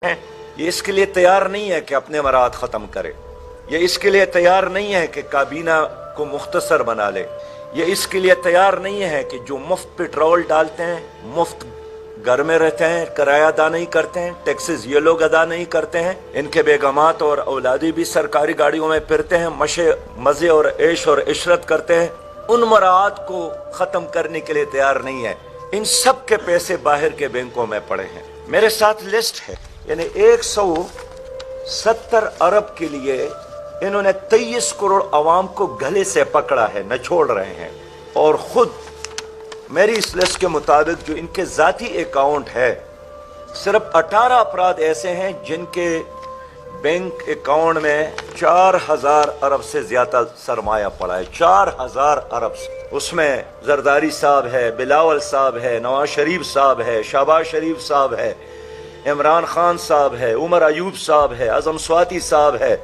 हैं, ये इसके लिए तैयार नहीं है कि अपने मराद ख़त्म करे, ये इसके लिए तैयार नहीं है कि काबीना को मुख्तसर बना ले, ये इसके लिए तैयार नहीं है कि जो मुफ्त पेट्रोल डालते हैं, मुफ्त घर में रहते हैं, किराया अदा नहीं करते हैं, टैक्सेस ये लोग अदा नहीं करते हैं, इनके बेगमात और औलादी भी सरकारी गाड़ियों में फिरते हैं, मज़े और ऐश और इशरत करते हैं, उन मराद को ख़त्म करने के लिए तैयार नहीं है। इन सब के पैसे बाहर के बैंकों में पड़े हैं। मेरे साथ लिस्ट है, यानी 170 अरब के लिए इन्होंने 23 करोड़ अवाम को गले से पकड़ा है, न छोड़ रहे हैं। और खुद मेरी इस लिस्ट के मुताबिक जो इनके ज़ाती अकाउंट है, सिर्फ 18 अफराद ऐसे हैं जिनके बैंक अकाउंट में 4000 अरब से ज्यादा सरमाया पड़ा है, 4000 अरब से। उसमें जरदारी साहब है, बिलावल साहब है, नवाज शरीफ साहब है, शहबाज शरीफ साहब है, इमरान खान साहब है, उमर अयूब साहब है, आजम स्वाति साहब है,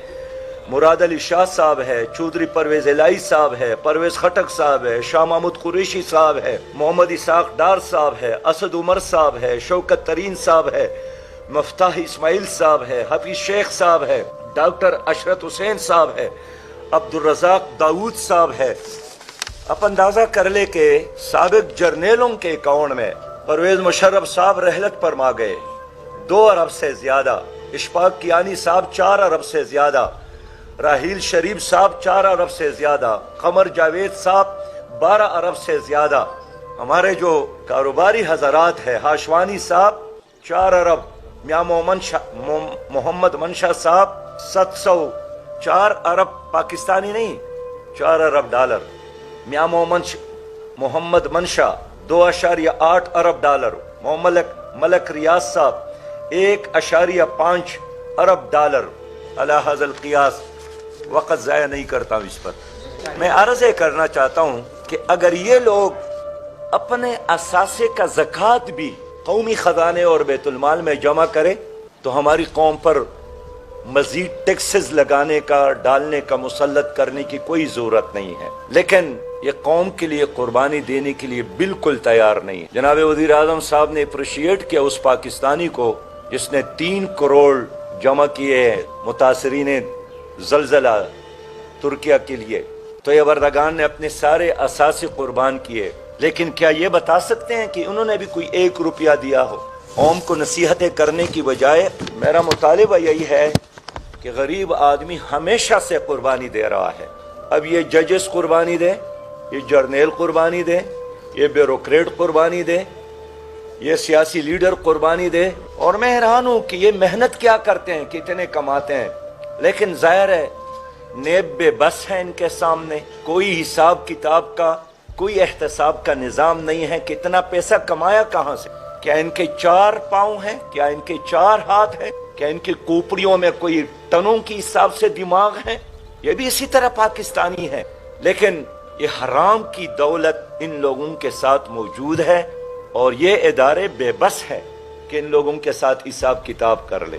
मुराद अली शाह साहब है, चौधरी परवेज इलाही साहब है, परवेज खटक साहब है, शाह महमूद कुरैशी साहब है, मोहम्मद इसाक डार साहब है, असद उमर साहब है, शौकत तरीन साहब है, मफ्ताह इस्माइल साहब है, हफीज शेख साहब है, डॉक्टर अशरत हुसैन साहब है, अब्दुल रज़ाक दाऊद साहब है। आप अंदाजा कर ले के साबिक जर्नेलों के अकाउंट में परवेज मुशर्रफ साहब रहलत पर मा गए 2 अरब से ज्यादा, इशफाक कियानी साहब 4 अरब से ज्यादा, राहील शरीफ साहब 4 अरब से ज्यादा, कमर जावेद साहब 12 अरब से ज्यादा। हमारे जो कारोबारी हजरात है, हाशवानी साहब 4 अरब, मियाँ मोहम्मद मंशा साहब 704 अरब पाकिस्तानी नहीं, 4 अरब डॉलर। मियाँ मोहम्मद मंशा 2.8 अरब डॉलर। मोहम्मद मलक रियाज साहब 1.5 अरब डॉलर। अला हज़ल क़ियास वक़्त ज़ाया नहीं करता हूँ इस पर। मैं अर्ज़ करना चाहता हूँ कि अगर ये लोग अपने असासे का ज़कात भी कौमी खजाने और बैतुलमाल में जमा करे तो हमारी कौम पर मजीद टैक्सेस लगाने का, डालने का, मुसल्लत करने की कोई जरूरत नहीं है। लेकिन ये कौम के लिए कुर्बानी देने के लिए बिल्कुल तैयार नहीं है। जनाब वज़ीर आज़म साहब ने अप्रिशिएट किया उस पाकिस्तानी को जिसने 3 करोड़ जमा किए मुतासरीन ज़लज़ला तुर्किया के लिए। तो ये वर्दगान ने अपने सारे असासे कुर्बान किए, लेकिन क्या ये बता सकते हैं कि उन्होंने भी कोई 1 रुपया दिया हो? कौम को नसीहतें करने की बजाय मेरा मुतालिबा यही है कि गरीब आदमी हमेशा से कुर्बानी दे रहा है। अब ये जजेस कुर्बानी दे, ये जर्नल कुर्बानी दे, ये ब्यूरोक्रेट कुर्बानी दे, ये सियासी लीडर कुर्बानी दे। और मैं हैरान हूँ कि ये मेहनत क्या करते हैं, कितने कमाते हैं, लेकिन जाहिर है नेब बेबस है इनके सामने। कोई हिसाब किताब का, कोई एहतसाब का निज़ाम नहीं है। कितना पैसा कमाया कहाँ से? क्या इनके 4 पाँव हैं? क्या इनके 4 हाथ हैं? क्या इनकी खोपड़ियों में कोई टनों के हिसाब से दिमाग है? ये भी इसी तरह पाकिस्तानी है, लेकिन ये हराम की दौलत इन लोगों के साथ मौजूद है और ये इदारे बेबस है कि इन लोगों के साथ हिसाब किताब कर ले।